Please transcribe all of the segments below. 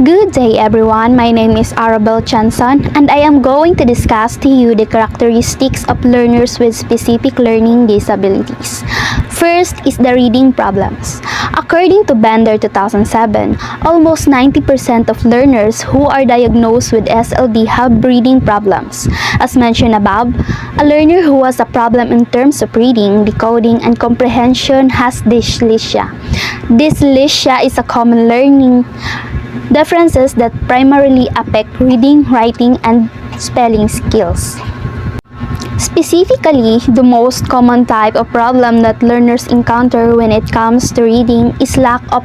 Good day everyone, my name is ARABELLE Tianchon and I am going to discuss to you the characteristics of learners with specific learning disabilities. First is the reading problems. According to Bender 2007, almost 90% of learners who are diagnosed with SLD have reading problems. As mentioned above, a learner who has a problem in terms of reading, decoding, and comprehension has dyslexia. Dyslexia is a common learning differences that primarily affect reading, writing, and spelling skills. Specifically, the most common type of problem that learners encounter when it comes to reading is lack of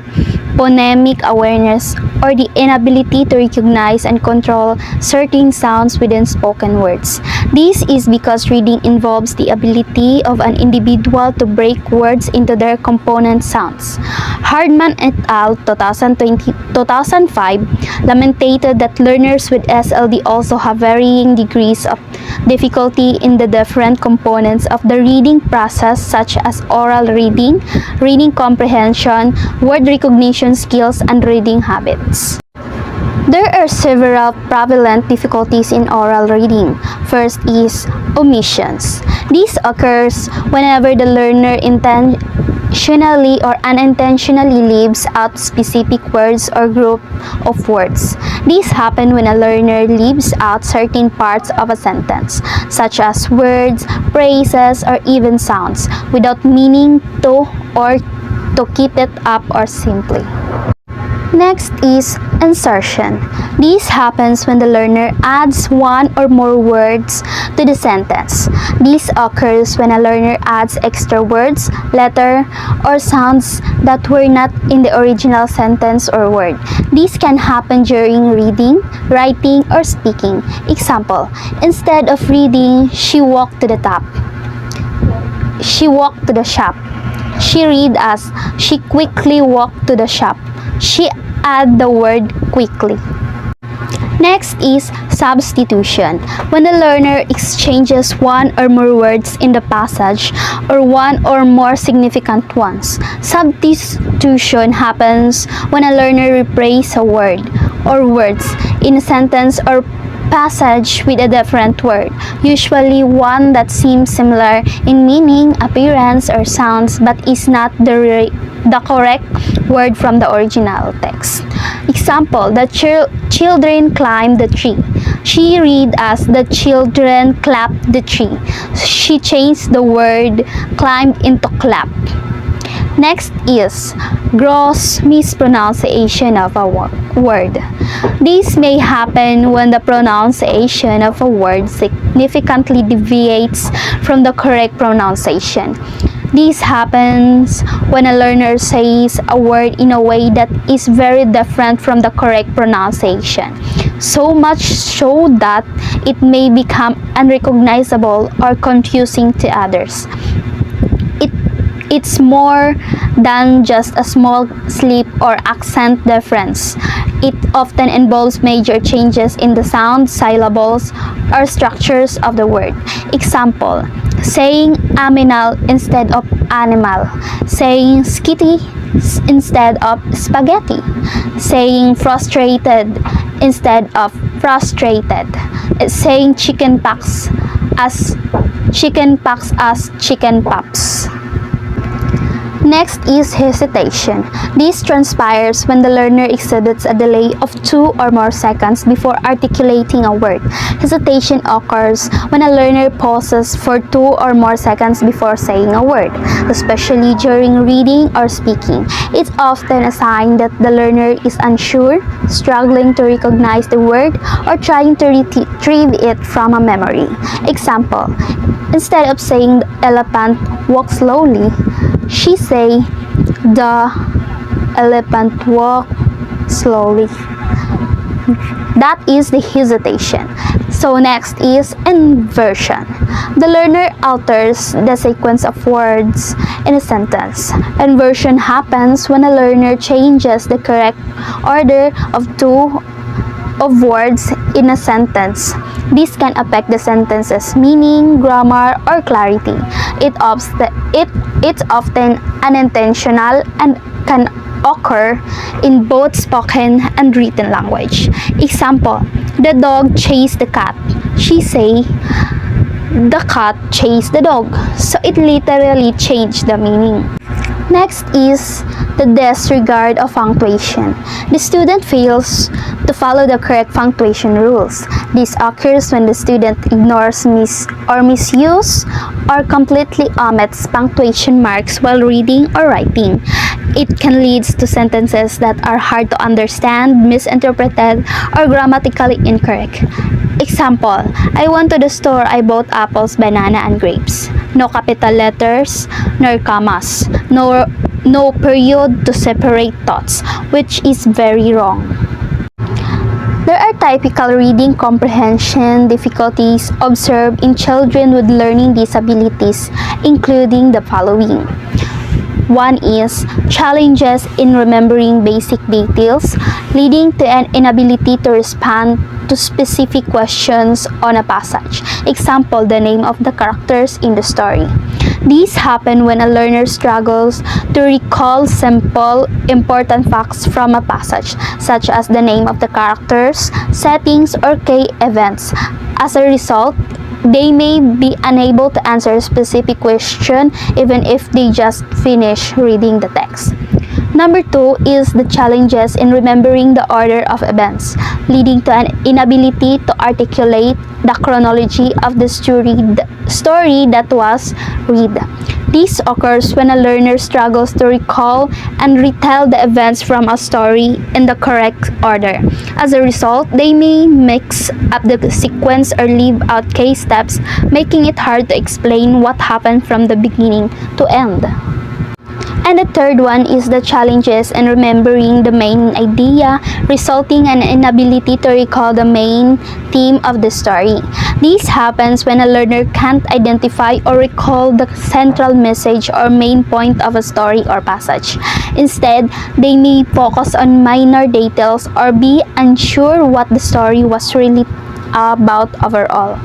phonemic awareness or the inability to recognize and control certain sounds within spoken words. This is because reading involves the ability of an individual to break words into their component sounds. Hardman et al. 2005 lamented that learners with SLD also have varying degrees of difficulty in the different components of the reading process, such as oral reading, reading comprehension, word recognition skills, and reading habits. There are several prevalent difficulties in oral reading. First is omissions. This occurs whenever the learner intentionally or unintentionally leaves out specific words or group of words. This happens when a learner leaves out certain parts of a sentence, such as words, phrases, or even sounds, without meaning to or to keep it up or simply. Next is insertion. This happens when the learner adds one or more words to the sentence. This occurs when a learner adds extra words, letter, or sounds that were not in the original sentence or word. This can happen during reading, writing, or speaking. Example, instead of reading, she walked to the top. She walked to the shop. She read as she quickly walked to the shop. She add the word quickly. Next is substitution. When the learner exchanges one or more words in the passage or one or more significant ones. Substitution happens when a learner replaces a word or words in a sentence or passage with a different word, usually one that seems similar in meaning, appearance, or sounds but is not the correct word from the original text. Example, the children climbed the tree. She read as the children clapped the tree. She changed the word climbed into clap. Next is gross mispronunciation of a word. This may happen when the pronunciation of a word significantly deviates from the correct pronunciation. This happens when a learner says a word in a way that is very different from the correct pronunciation, so much so that it may become unrecognizable or confusing to others. It's more than just a small slip or accent difference. It often involves major changes in the sound, syllables, or structures of the word. Example, saying aminal instead of animal, saying skitty instead of spaghetti, saying frustrated instead of frustrated, saying chicken pox as chicken pops. Next is hesitation. This transpires when the learner exhibits a delay of 2 or more seconds before articulating a word. Hesitation occurs when a learner pauses for 2 or more seconds before saying a word, especially during reading or speaking. It's often a sign that the learner is unsure, struggling to recognize the word, or trying to retrieve it from a memory. Example, instead of saying the elephant walks slowly, she say the elephant walk slowly. That is the hesitation. So next is inversion. The learner alters the sequence of words in a sentence. Inversion happens when a learner changes the correct order of words in a sentence. This can affect the sentence's meaning, grammar, or clarity. It's often unintentional and can occur in both spoken and written language. Example, the dog chased the cat. She say, the cat chased the dog. So it literally changed the meaning. Next is the disregard of punctuation. The student fails to follow the correct punctuation rules. This occurs when the student ignores misuse or completely omits punctuation marks while reading or writing. It can lead to sentences that are hard to understand, misinterpreted, or grammatically incorrect. Example, I went to the store, I bought apples, banana, and grapes. No capital letters, nor commas. No period to separate thoughts, which is very wrong. There are typical reading comprehension difficulties observed in children with learning disabilities, including the following. One is challenges in remembering basic details, leading to an inability to respond to specific questions on a passage. Example, the name of the characters in the story. These happen when a learner struggles to recall simple, important facts from a passage, such as the name of the characters, settings, or key events. As a result, they may be unable to answer a specific question even if they just finish reading the text. Number 2 is the challenges in remembering the order of events, leading to an inability to articulate the chronology of the story that was read. This occurs when a learner struggles to recall and retell the events from a story in the correct order. As a result, they may mix up the sequence or leave out key steps, making it hard to explain what happened from the beginning to end. And the third one is the challenges in remembering the main idea, resulting in an inability to recall the main theme of the story. This happens when a learner can't identify or recall the central message or main point of a story or passage. Instead, they may focus on minor details or be unsure what the story was really about overall.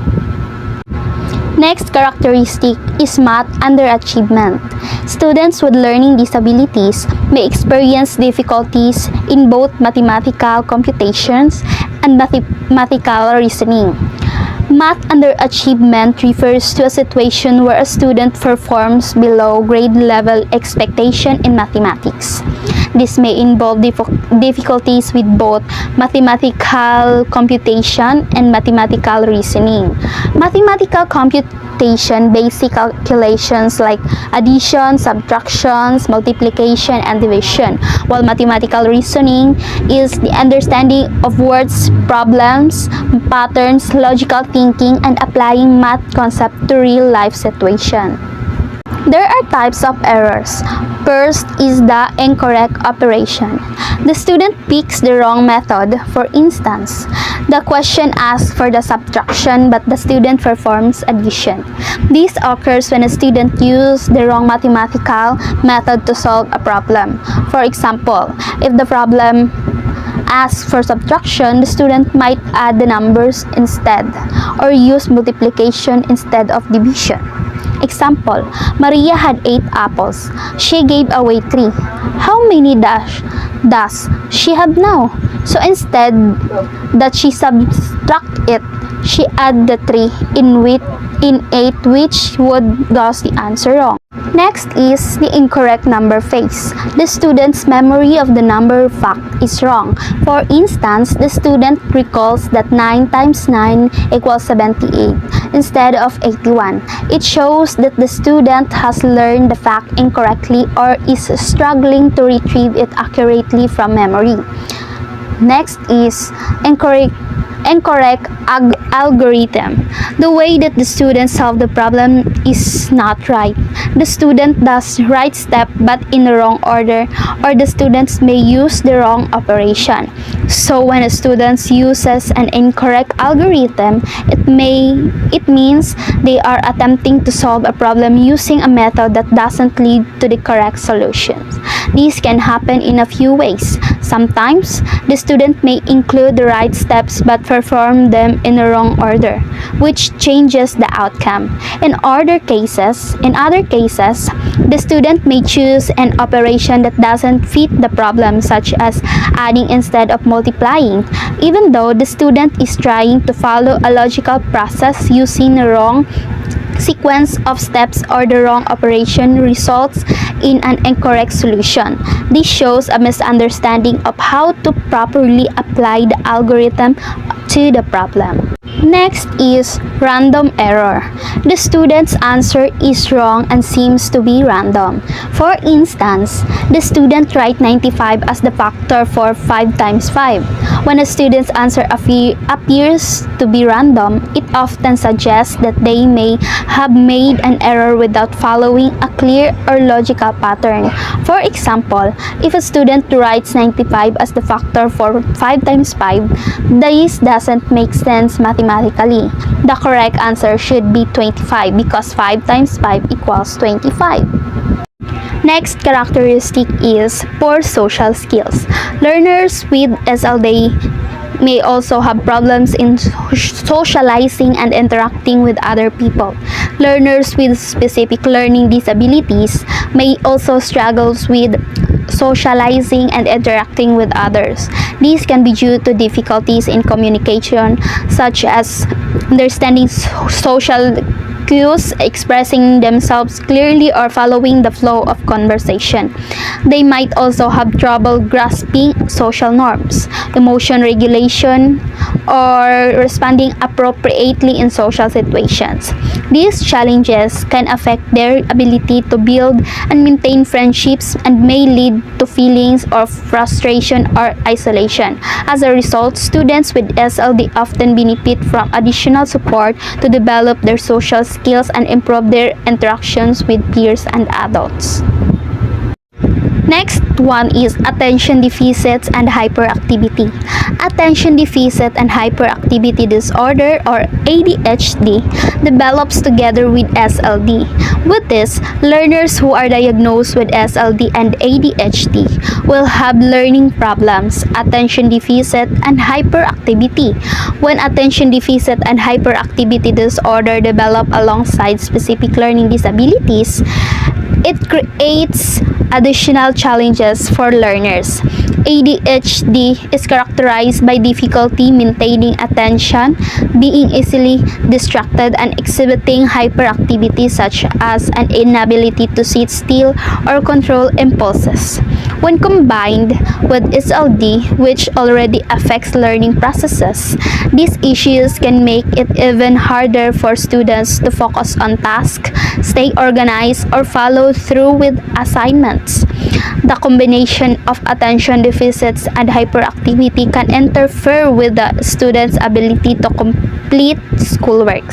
Next characteristic is math underachievement. Students with learning disabilities may experience difficulties in both mathematical computations and mathematical reasoning. Math underachievement refers to a situation where a student performs below grade level expectation in mathematics. This may involve difficulties with both mathematical computation and mathematical reasoning. Mathematical computation, basic calculations like addition, subtractions, multiplication, and division, while mathematical reasoning is the understanding of words, problems, patterns, logical thinking, and applying math concepts to real-life situations. There are types of errors. First is the incorrect operation. The student picks the wrong method. For instance, the question asks for the subtraction but the student performs addition. This occurs when a student uses the wrong mathematical method to solve a problem. For example, if the problem asks for subtraction, the student might add the numbers instead or use multiplication instead of division. Example, Maria had 8 apples. She gave away 3. How many does she have now? So instead that she subtract it, she add the 3 in 8, which would thus the answer wrong. Next is the incorrect number phase. The student's memory of the number fact is wrong. For instance, the student recalls that 9 times 9 equals 78 instead of 81. It shows that the student has learned the fact incorrectly or is struggling to retrieve it accurately from memory. Next is incorrect algorithm. The way that the student solve the problem is not right. The student does right step but in the wrong order, or the students may use the wrong operation. So when a student uses an incorrect algorithm, it means they are attempting to solve a problem using a method that doesn't lead to the correct solutions. This can happen in a few ways. Sometimes the student may include the right steps but perform them in the wrong order, which changes the outcome. In other cases, the student may choose an operation that doesn't fit the problem, such as adding instead of multiplying, even though the student is trying to follow a logical process using the wrong sequence of steps or the wrong operation results in an incorrect solution. This shows a misunderstanding of how to properly apply the algorithm to the problem. Next is random error. The student's answer is wrong and seems to be random. For instance, the student writes 95 as the factor for 5 times 5. When a student's answer appears to be random, it often suggests that they may have made an error without following a clear or logical pattern. For example, if a student writes 95 as the factor for 5 times 5, this doesn't make sense mathematically. The correct answer should be 25 because 5 times 5 equals 25. Next characteristic is poor social skills. Learners with SLD may also have problems in socializing and interacting with other people. Learners with specific learning disabilities may also struggle with socializing and interacting with others. These can be due to difficulties in communication, such as understanding social cues, expressing themselves clearly, or following the flow of conversation. They might also have trouble grasping social norms, emotion regulation, or responding appropriately in social situations. These challenges can affect their ability to build and maintain friendships and may lead to feelings of frustration or isolation. As a result, students with SLD often benefit from additional support to develop their social skills and improve their interactions with peers and adults. Next one is attention deficits and hyperactivity. Attention deficit and hyperactivity disorder, or ADHD, develops together with SLD. With this, learners who are diagnosed with SLD and ADHD will have learning problems, attention deficit, and hyperactivity. When attention deficit and hyperactivity disorder develop alongside specific learning disabilities, it creates additional challenges for learners. ADHD is characterized by difficulty maintaining attention, being easily distracted, and exhibiting hyperactivity such as an inability to sit still or control impulses. When combined with SLD, which already affects learning processes, these issues can make it even harder for students to focus on tasks, stay organized, or follow through with assignments. The combination of attention deficits and hyperactivity can interfere with the student's ability to complete schoolwork,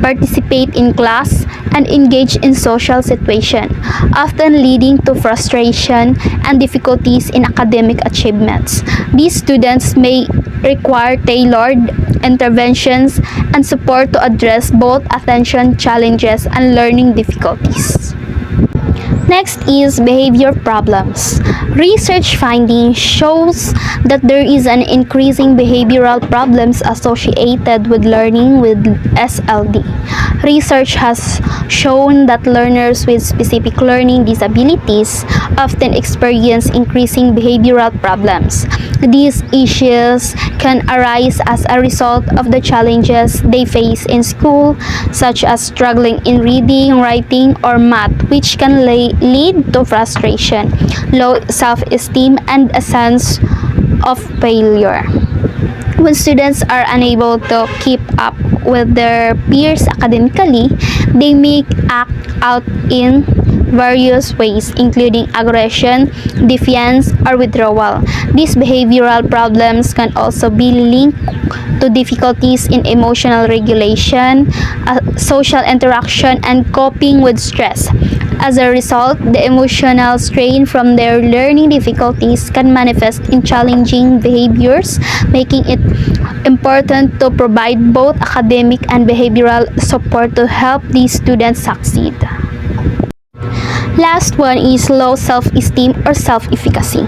participate in class, and engage in social situations, often leading to frustration and difficulties in academic achievements. These students may require tailored interventions and support to address both attention challenges and learning difficulties. Next is behavior problems. Research findings shows that there is an increasing behavioral problems associated with learning with SLD. Research has shown that learners with specific learning disabilities often experience increasing behavioral problems. These issues can arise as a result of the challenges they face in school, such as struggling in reading, writing, or math, which can lead to frustration, low self-esteem, and a sense of failure. When students are unable to keep up with their peers academically, they may act out in various ways, including aggression, defiance, or withdrawal. These behavioral problems can also be linked to difficulties in emotional regulation, social interaction, and coping with stress. As a result, the emotional strain from their learning difficulties can manifest in challenging behaviors, making it important to provide both academic and behavioral support to help these students succeed. Last one is low self-esteem or self-efficacy.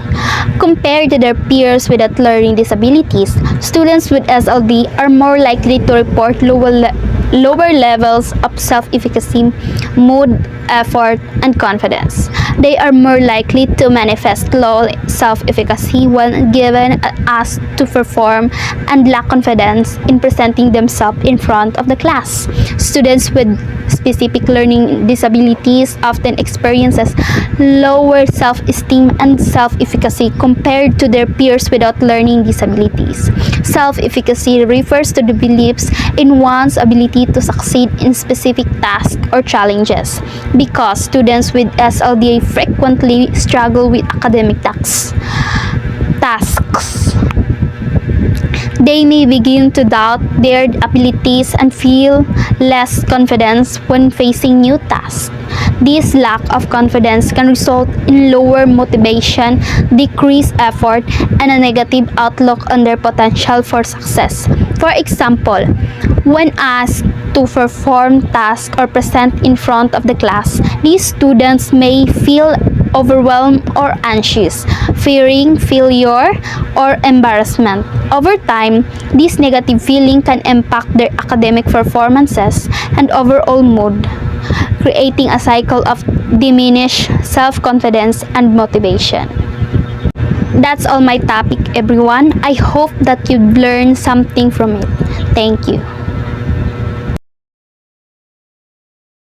Compared to their peers without learning disabilities, students with SLD are more likely to report lower levels of self-efficacy, mood, effort, and confidence. They are more likely to manifest low self-efficacy when given asked to perform and lack confidence in presenting themselves in front of the class. Students with specific learning disabilities often experiences lower self-esteem and self-efficacy compared to their peers without learning disabilities. Self-efficacy refers to the beliefs in one's ability to succeed in specific tasks or challenges. Because students with SLD frequently struggle with academic tasks, they may begin to doubt their abilities and feel less confidence when facing new tasks. This lack of confidence can result in lower motivation, decreased effort, and a negative outlook on their potential for success. For example, when asked to perform tasks or present in front of the class, these students may feel overwhelmed or anxious, fearing failure or embarrassment. Over time, this negative feeling can impact their academic performances and overall mood, creating a cycle of diminished self-confidence and motivation. That's all my topic, everyone. I hope that you've learned something from it. Thank you.